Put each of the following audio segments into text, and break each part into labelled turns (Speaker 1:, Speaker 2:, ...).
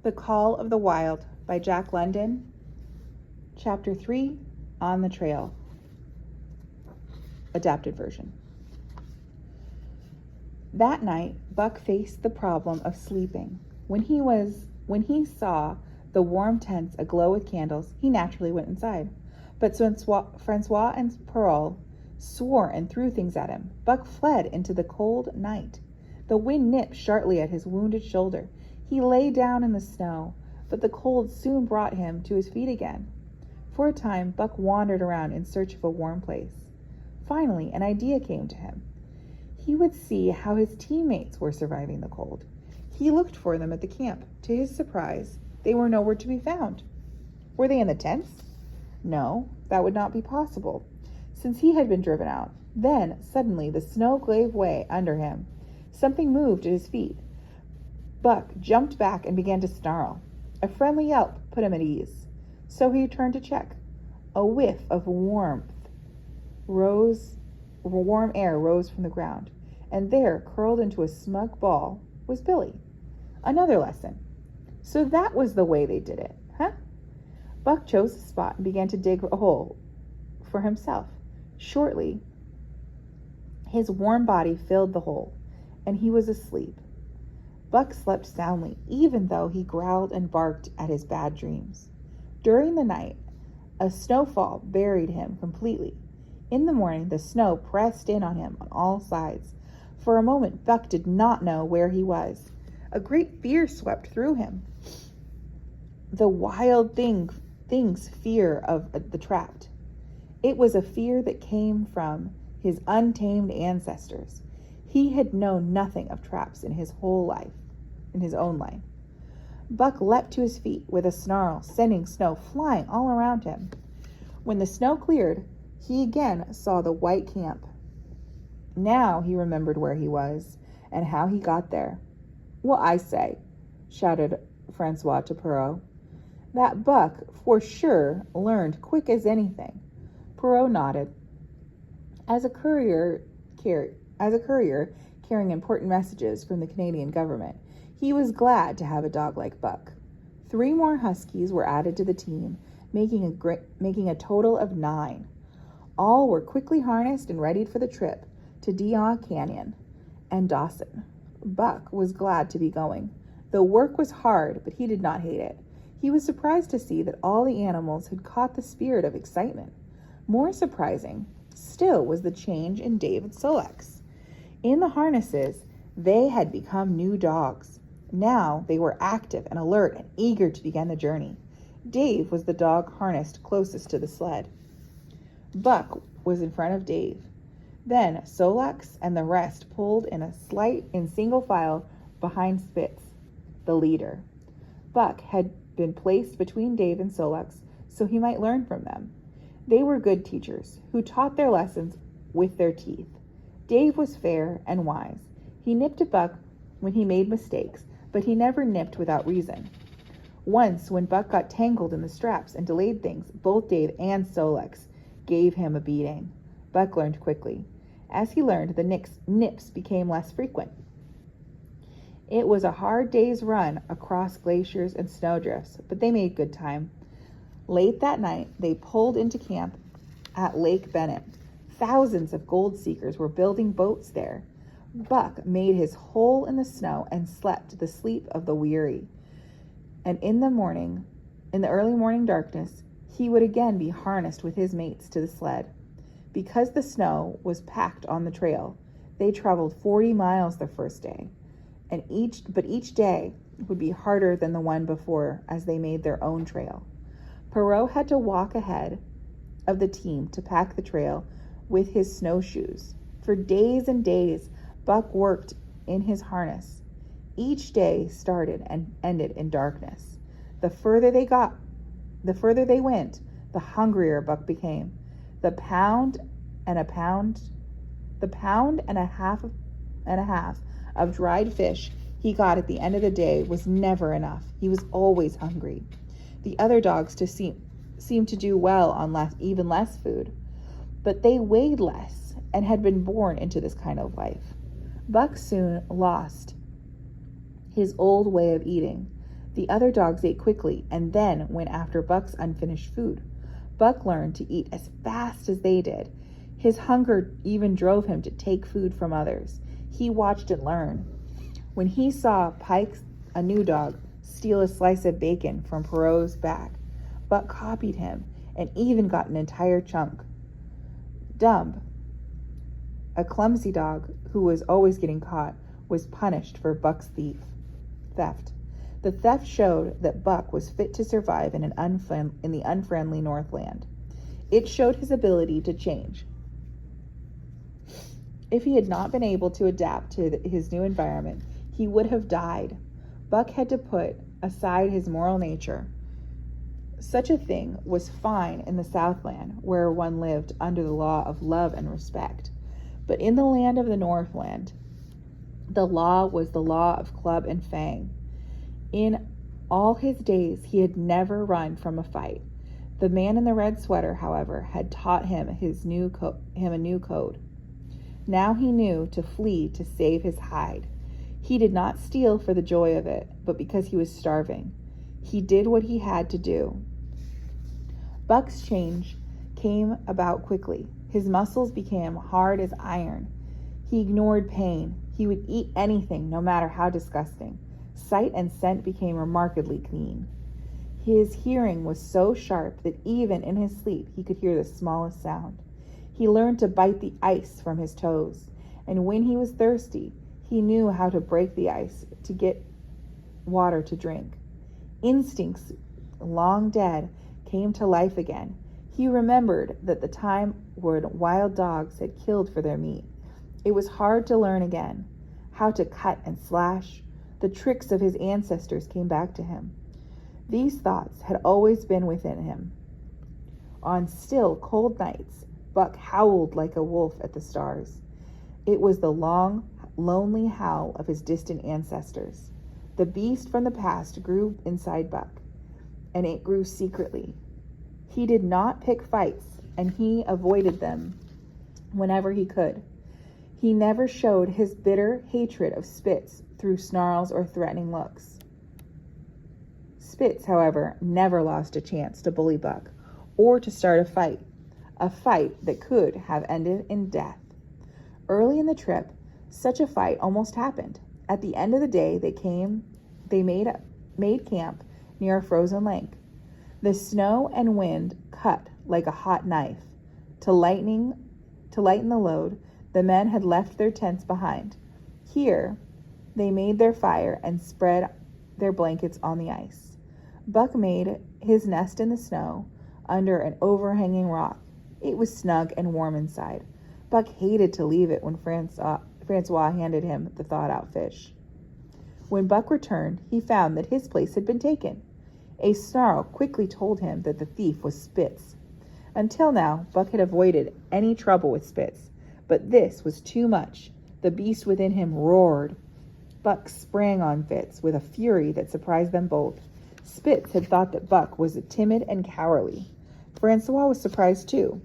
Speaker 1: The Call of the Wild by Jack London. Chapter 3, On the Trail. Adapted version. That night, Buck faced the problem of sleeping. When he saw the warm tents aglow with candles, he naturally went inside. But Francois and Pearl swore and threw things at him. Buck fled into the cold night. The wind nipped sharply at his wounded shoulder. He lay down in the snow, but the cold soon brought him to his feet again. For a time, Buck wandered around in search of a warm place. Finally, an idea came to him. He would see how his teammates were surviving the cold. He looked for them at the camp. To his surprise, they were nowhere to be found. Were they in the tents? No, that would not be possible, since he had been driven out. Then, suddenly, the snow gave way under him. Something moved at his feet. Buck jumped back and began to snarl. A friendly yelp put him at ease, so he turned to check. A whiff of warm air rose from the ground, and there, curled into a smug ball, was Billy. Another lesson. So that was the way they did it, huh? Buck chose a spot and began to dig a hole for himself. Shortly, his warm body filled the hole, and he was asleep. Buck slept soundly, even though he growled and barked at his bad dreams. During the night, a snowfall buried him completely. In the morning, the snow pressed in on him on all sides. For a moment, Buck did not know where he was. A great fear swept through him. The wild thing's fear of the trapped. It was a fear that came from his untamed ancestors. He had known nothing of traps in his own life. Buck leapt to his feet with a snarl, sending snow flying all around him. When the snow cleared, he again saw the white camp. Now he remembered where he was and how he got there. "Well, I say," shouted Francois to Perrault. "That Buck, for sure, learned quick as anything." Perrault nodded. As a courier carrying important messages from the Canadian government, he was glad to have a dog like Buck. 3 more huskies were added to the team, making a total of 9. All were quickly harnessed and readied for the trip to Deon Canyon and Dawson. Buck was glad to be going. The work was hard, but he did not hate it. He was surprised to see that all the animals had caught the spirit of excitement. More surprising still was the change in Dave and Sol-leks. In the harnesses, they had become new dogs. Now they were active and alert and eager to begin the journey. Dave was the dog harnessed closest to the sled. Buck was in front of Dave. Then Sol-leks and the rest pulled in single file behind Spitz, the leader. Buck had been placed between Dave and Sol-leks so he might learn from them. They were good teachers who taught their lessons with their teeth. Dave was fair and wise. He nipped at Buck when he made mistakes, but he never nipped without reason. Once, when Buck got tangled in the straps and delayed things, both Dave and Sol-leks gave him a beating. Buck learned quickly. As he learned, the nips became less frequent. It was a hard day's run across glaciers and snowdrifts, but they made good time. Late that night, they pulled into camp at Lake Bennett. Thousands of gold seekers were building boats there. Buck made his hole in the snow and slept the sleep of the weary. And in the early morning darkness, he would again be harnessed with his mates to the sled. Because the snow was packed on the trail, they traveled 40 miles the first day, but each day would be harder than the one before as they made their own trail. Perrault had to walk ahead of the team to pack the trail with his snowshoes. For days and days, Buck worked in his harness. Each day started and ended in darkness. The further they went, the hungrier Buck became. The pound and a half of dried fish he got at the end of the day was never enough. He was always hungry. The other dogs seemed to do well on even less food, but they weighed less and had been born into this kind of life. Buck soon lost his old way of eating. The other dogs ate quickly and then went after Buck's unfinished food. Buck learned to eat as fast as they did. His hunger even drove him to take food from others. He watched and learned. When he saw Pike, a new dog, steal a slice of bacon from Perrault's back, Buck copied him and even got an entire chunk. Dumb, a clumsy dog who was always getting caught, was punished for Buck's theft. The theft showed that Buck was fit to survive in the unfriendly Northland. It showed his ability to change. If he had not been able to adapt to his new environment, he would have died. Buck had to put aside his moral nature. Such a thing was fine in the Southland, where one lived under the law of love and respect. But in the land of the Northland, the law was the law of club and fang. In all his days, he had never run from a fight. The man in the red sweater, however, had taught him a new code. Now he knew to flee to save his hide. He did not steal for the joy of it, but because he was starving. He did what he had to do. Buck's change came about quickly. His muscles became hard as iron. He ignored pain. He would eat anything, no matter how disgusting. Sight and scent became remarkably keen. His hearing was so sharp that even in his sleep he could hear the smallest sound. He learned to bite the ice from his toes, and when he was thirsty, he knew how to break the ice to get water to drink. Instincts long dead came to life again. He remembered that the time when wild dogs had killed for their meat. It was hard to learn again how to cut and slash. The tricks of his ancestors came back to him. These thoughts had always been within him. On still, cold nights, Buck howled like a wolf at the stars. It was the long, lonely howl of his distant ancestors. The beast from the past grew inside Buck, and it grew secretly. He did not pick fights, and he avoided them whenever he could. He never showed his bitter hatred of Spitz through snarls or threatening looks. Spitz, however, never lost a chance to bully Buck or to start a fight that could have ended in death. Early in the trip, such a fight almost happened. At the end of the day, they made camp near a frozen lake. The snow and wind cut like a hot knife. To lighten the load, the men had left their tents behind. Here, they made their fire and spread their blankets on the ice. Buck made his nest in the snow under an overhanging rock. It was snug and warm inside. Buck hated to leave it when Francois handed him the thawed-out fish. When Buck returned, he found that his place had been taken. A snarl quickly told him that the thief was Spitz. Until now, Buck had avoided any trouble with Spitz, but this was too much. The beast within him roared. Buck sprang on Fitz with a fury that surprised them both. Spitz had thought that Buck was timid and cowardly. Francois was surprised too.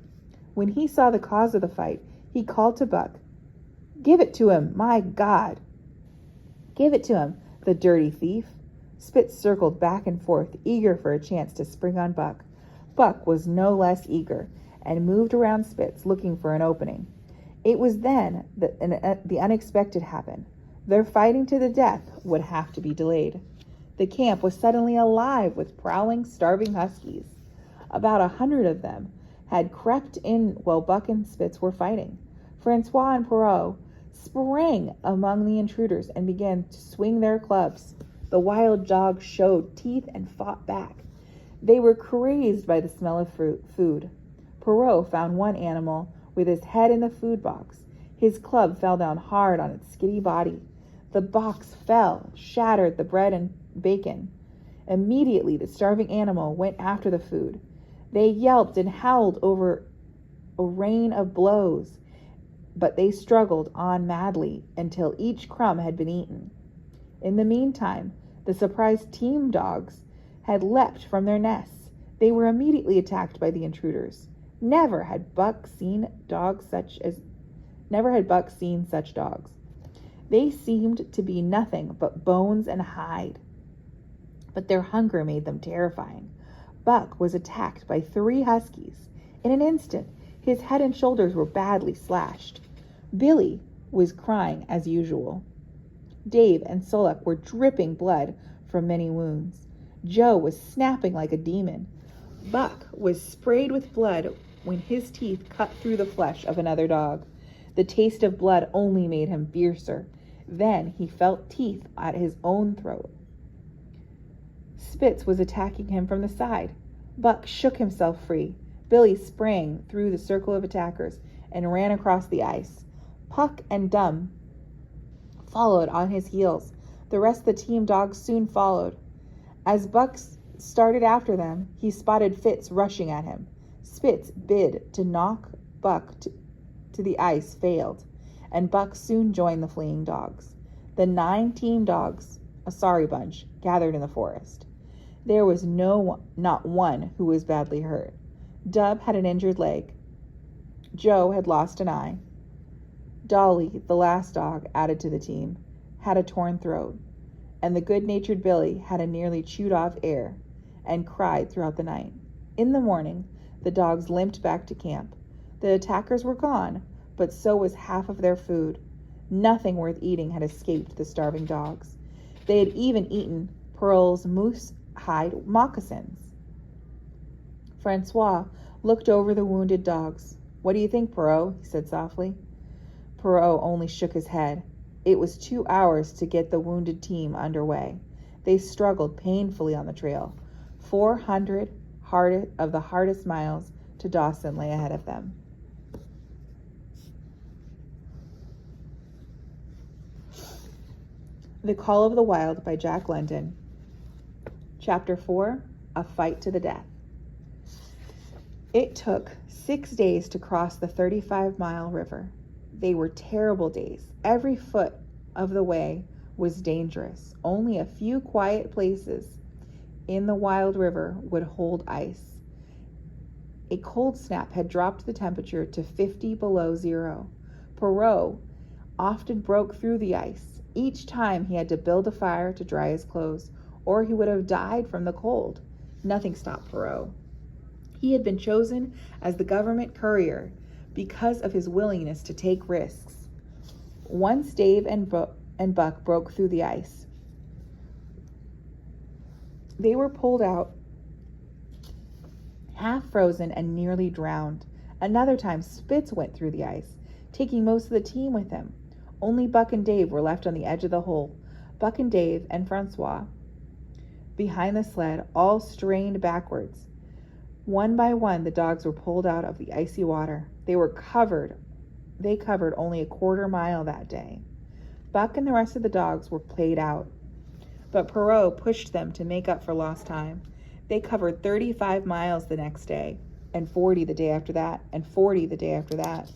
Speaker 1: When he saw the cause of the fight, he called to Buck, "Give it to him, my God!" "Give it to him, the dirty thief!" Spitz circled back and forth, eager for a chance to spring on Buck. Buck was no less eager, and moved around Spitz looking for an opening. It was then that the unexpected happened. Their fighting to the death would have to be delayed. The camp was suddenly alive with prowling, starving huskies. About 100 of them had crept in while Buck and Spitz were fighting. Francois and Perrault sprang among the intruders and began to swing their clubs. The wild dogs showed teeth and fought back. They were crazed by the smell of food. Perrault found one animal with his head in the food box. His club fell down hard on its skinny body. The box fell, shattered the bread and bacon. Immediately, the starving animal went after the food. They yelped and howled over a rain of blows, but they struggled on madly until each crumb had been eaten. In the meantime, the surprised team dogs had leapt from their nests. They were immediately attacked by the intruders. Never had Buck seen such dogs. They seemed to be nothing but bones and hide. but their hunger made them terrifying. Buck was attacked by 3 huskies. In an instant, his head and shoulders were badly slashed. Billy was crying as usual. Dave and Sullock were dripping blood from many wounds. Joe was snapping like a demon. Buck was sprayed with blood when his teeth cut through the flesh of another dog. The taste of blood only made him fiercer. Then he felt teeth at his own throat. Spitz was attacking him from the side. Buck shook himself free. Billy sprang through the circle of attackers and ran across the ice. Puck and Dum followed on his heels. The rest of the team dogs soon followed. As Buck started after them, he spotted Fitz rushing at him. Spitz bid to knock Buck to the ice failed, and Buck soon joined the fleeing dogs. The 9 team dogs, a sorry bunch, gathered in the forest. There was not one who was badly hurt. Dub had an injured leg. Joe had lost an eye. Dolly, the last dog added to the team, had a torn throat, and the good-natured Billy had a nearly chewed-off ear and cried throughout the night. In the morning, the dogs limped back to camp. The attackers were gone, but so was half of their food. Nothing worth eating had escaped the starving dogs. They had even eaten Pearl's moose hide moccasins. Francois looked over the wounded dogs. "What do you think, Perrault?" he said softly. Perrault only shook his head. It was 2 hours to get the wounded team underway. They struggled painfully on the trail. 400 of the hardest miles to Dawson lay ahead of them. The Call of the Wild by Jack London. Chapter 4, A Fight to the Death. It took 6 days to cross the 35-mile river. They were terrible days. Every foot of the way was dangerous. Only a few quiet places in the wild river would hold ice. A cold snap had dropped the temperature to 50 below zero. Perrault often broke through the ice. Each time he had to build a fire to dry his clothes, or he would have died from the cold. Nothing stopped Perrault. He had been chosen as the government courier because of his willingness to take risks. Once Dave and Buck broke through the ice, they were pulled out half frozen and nearly drowned. Another time, Spitz went through the ice, taking most of the team with him. Only Buck and Dave were left on the edge of the hole. Buck and Dave and Francois, behind the sled, all strained backwards. One by one, the dogs were pulled out of the icy water. They covered only a quarter mile that day. Buck and the rest of the dogs were played out, but Perrault pushed them to make up for lost time. They covered 35 miles the next day, and 40 the day after that, and 40 the day after that.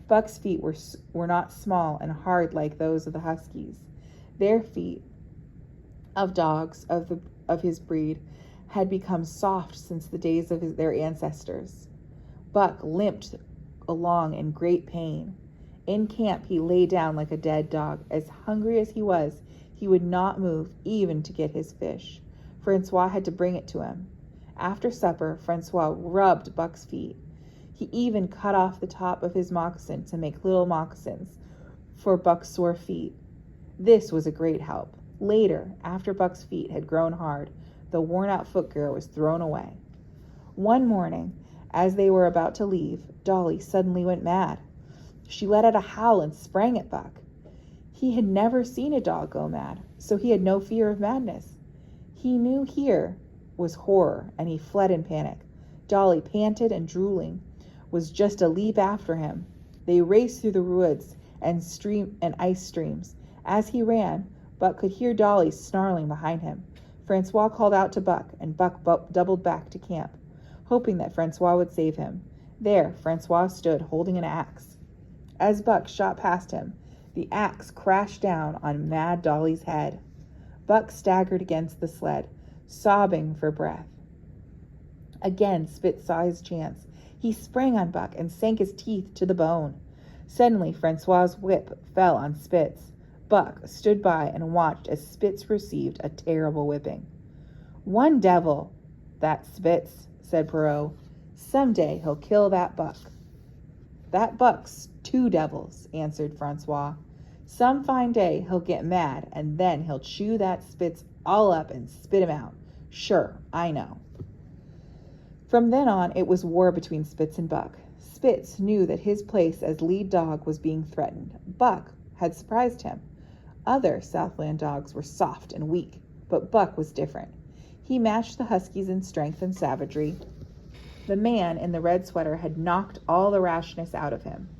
Speaker 1: Buck's feet were not small and hard like those of the huskies. Their feet, of dogs of his breed, had become soft since the days of their ancestors. Buck limped along in great pain. In camp, he lay down like a dead dog. As hungry as he was, he would not move even to get his fish. Francois had to bring it to him. After supper, Francois rubbed Buck's feet. He even cut off the top of his moccasin to make little moccasins for Buck's sore feet. This was a great help. Later, after Buck's feet had grown hard, the worn-out footgear was thrown away. One morning, as they were about to leave, Dolly suddenly went mad. She let out a howl and sprang at Buck. He had never seen a dog go mad, so he had no fear of madness. He knew here was horror, and he fled in panic. Dolly, panted and drooling, was just a leap after him. They raced through the woods and ice streams. As he ran, Buck could hear Dolly snarling behind him. Francois called out to Buck, and Buck doubled back to camp, hoping that Francois would save him. There, Francois stood holding an axe. As Buck shot past him, the axe crashed down on Mad Dolly's head. Buck staggered against the sled, sobbing for breath. Again, Spitz saw his chance. He sprang on Buck and sank his teeth to the bone. Suddenly, Francois's whip fell on Spitz. Buck stood by and watched as Spitz received a terrible whipping. "One devil, that Spitz," said Perrault. "Someday he'll kill that buck." "That buck's two devils," answered Francois. "Some fine day he'll get mad, and then he'll chew that Spitz all up and spit him out. Sure, I know." From then on, it was war between Spitz and Buck. Spitz knew that his place as lead dog was being threatened. Buck had surprised him. Other Southland dogs were soft and weak, but Buck was different. He matched the Huskies in strength and savagery. The man in the red sweater had knocked all the rashness out of him.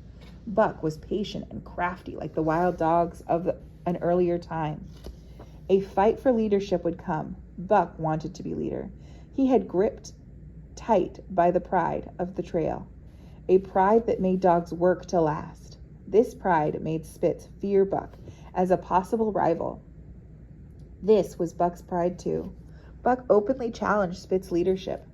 Speaker 1: Buck was patient and crafty like the wild dogs of an earlier time. A fight for leadership would come. Buck wanted to be leader. He had gripped tight by the pride of the trail, a pride that made dogs work to last. This pride made Spitz fear Buck as a possible rival. This was Buck's pride too. Buck openly challenged Spitz's leadership.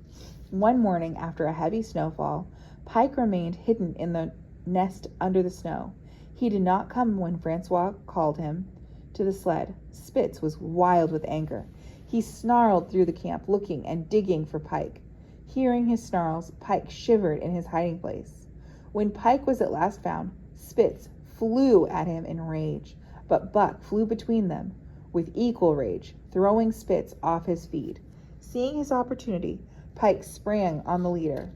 Speaker 1: One morning after a heavy snowfall, Pike remained hidden in the nest under the snow. He did not come when Francois called him to the sled. Spitz was wild with anger. He snarled through the camp, looking and digging for Pike. Hearing his snarls, Pike shivered in his hiding place. When Pike was at last found, Spitz flew at him in rage, but Buck flew between them with equal rage, throwing Spitz off his feet. Seeing his opportunity, Pike sprang on the leader.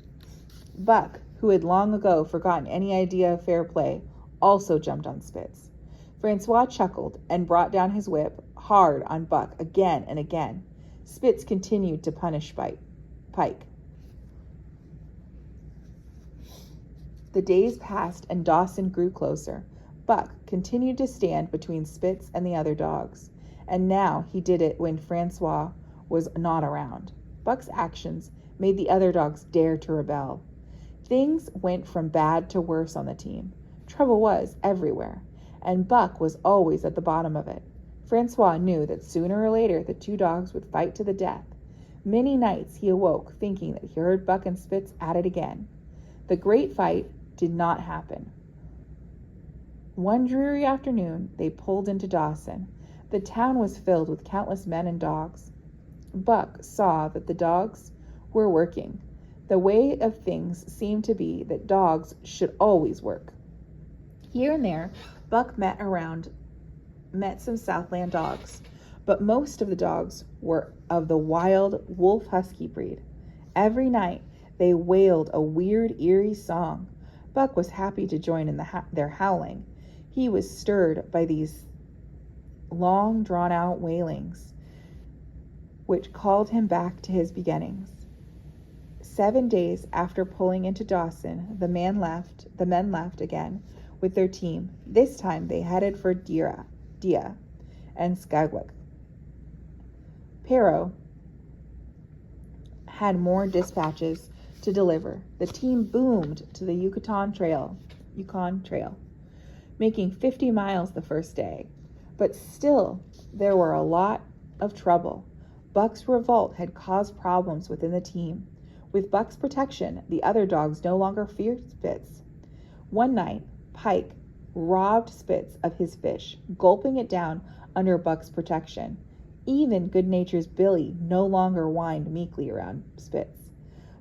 Speaker 1: Buck, who had long ago forgotten any idea of fair play, also jumped on Spitz. Francois chuckled and brought down his whip hard on Buck again and again. Spitz continued to punish Pike. The days passed and Dawson grew closer. Buck continued to stand between Spitz and the other dogs, and now he did it when Francois was not around. Buck's actions made the other dogs dare to rebel. Things went from bad to worse on the team. Trouble was everywhere, and Buck was always at the bottom of it. Francois knew that sooner or later the two dogs would fight to the death. Many nights he awoke thinking that he heard Buck and Spitz at it again. The great fight did not happen. One dreary afternoon, they pulled into Dawson. The town was filled with countless men and dogs. Buck saw that the dogs were working. The way of things seemed to be that dogs should always work. Here and there, Buck met some Southland dogs, but most of the dogs were of the wild wolf husky breed. Every night, they wailed a weird, eerie song. Buck was happy to join in their howling. He was stirred by these long, drawn-out wailings, which called him back to his beginnings. 7 days after pulling into Dawson, the men left again with their team. This time they headed for Dia and Skagwick. Perrault had more dispatches to deliver. The team boomed to the Yukon Trail, making 50 miles the first day. But still, there were a lot of trouble. Buck's revolt had caused problems within the team. With Buck's protection, the other dogs no longer feared Spitz. One night, Pike robbed Spitz of his fish, gulping it down under Buck's protection. Even good-natured Billy no longer whined meekly around Spitz.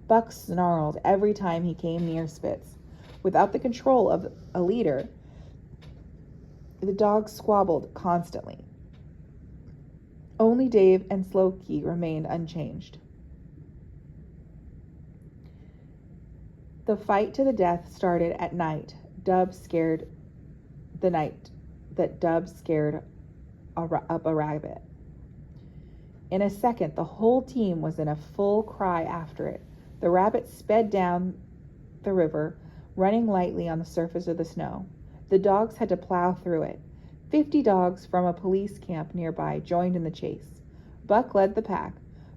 Speaker 1: Buck snarled every time he came near Spitz. Without the control of a leader, the dogs squabbled constantly. Only Dave and Slokey remained unchanged. The fight to the death started at night. Dub scared up a rabbit. In a second, the whole team was in a full cry after it. The rabbit sped down the river, running lightly on the surface of the snow. The dogs had to plow through it. 50 dogs from a police camp nearby joined in the chase. Buck led the pack,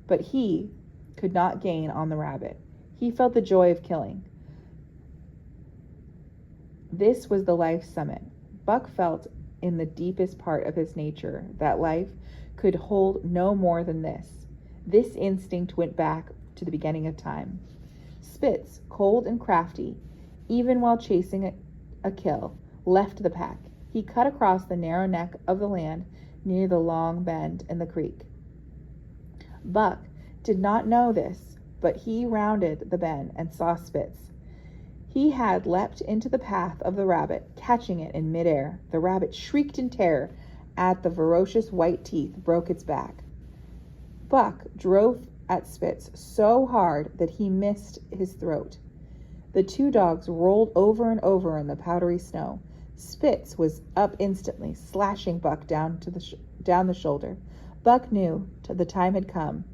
Speaker 1: but he could not gain on the rabbit. He felt the joy of killing. This was the life summit. Buck felt in the deepest part of his nature that life could hold no more than this. This instinct went back to the beginning of time. Spitz, cold and crafty, even while chasing a kill, left the pack. He cut across the narrow neck of the land near the long bend in the creek. Buck did not know this, but he rounded the bend and saw Spitz. He had leapt into the path of the rabbit, catching it in midair. The rabbit shrieked in terror at the ferocious white teeth, broke its back. Buck drove at Spitz so hard that he missed his throat. The two dogs rolled over and over in the powdery snow. Spitz was up instantly, slashing Buck down the shoulder. Buck knew the time had come.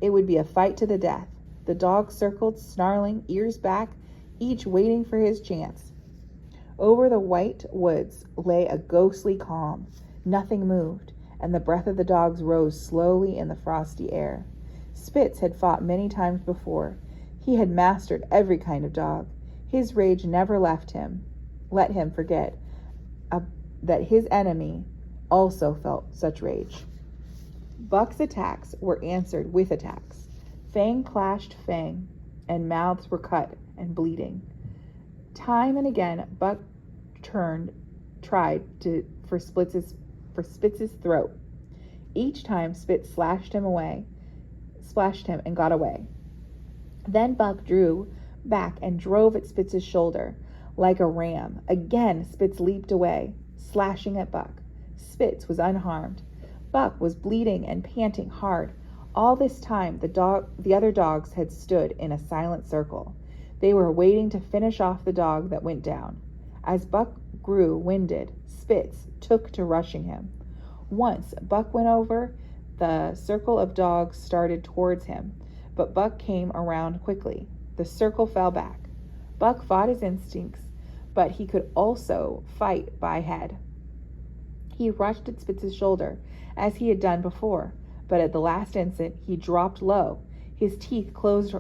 Speaker 1: It would be a fight to the death. The dogs circled, snarling, ears back, each waiting for his chance. Over the white woods lay a ghostly calm. Nothing moved, and the breath of the dogs rose slowly in the frosty air. Spitz had fought many times before. He had mastered every kind of dog. His rage never let him forget that his enemy also felt such rage. Buck's attacks were answered with attacks. Fang clashed fang, and mouths were cut and bleeding. Time and again, Buck tried for Spitz's throat. Each time, Spitz splashed him and got away. Then Buck drew back and drove at Spitz's shoulder like a ram. Again, Spitz leaped away, slashing at Buck. Spitz was unharmed. Buck was bleeding and panting hard. All this time, the other dogs had stood in a silent circle. They were waiting to finish off the dog that went down. As Buck grew winded, Spitz took to rushing him. Once Buck went over, the circle of dogs started towards him, but Buck came around quickly. The circle fell back. Buck fought his instincts, but he could also fight by head. He rushed at Spitz's shoulder, as he had done before, but at the last instant he dropped low. His teeth closed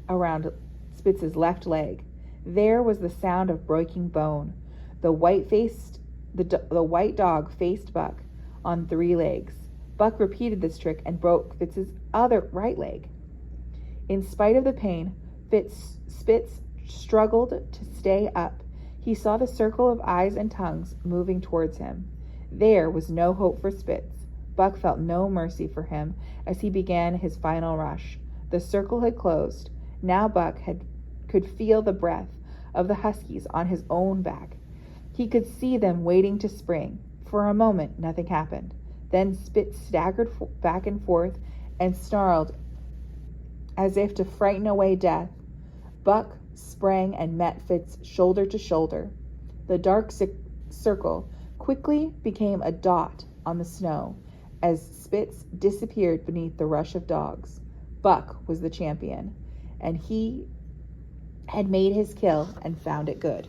Speaker 1: around Spitz's left leg. There was the sound of breaking bone. The white dog faced Buck on 3 legs. Buck repeated this trick and broke Spitz's other right leg. In spite of the pain, Spitz struggled to stay up. He saw the circle of eyes and tongues moving towards him. There was no hope for Spitz. Buck felt no mercy for him as he began his final rush. The circle had closed. Now Buck could feel the breath of the huskies on his own back. He could see them waiting to spring. For a moment, nothing happened. Then Spitz staggered back and forth and snarled as if to frighten away death. Buck sprang and met Spitz shoulder to shoulder. The dark circle quickly became a dot on the snow as Spitz disappeared beneath the rush of dogs. Buck was the champion, and he had made his kill and found it good.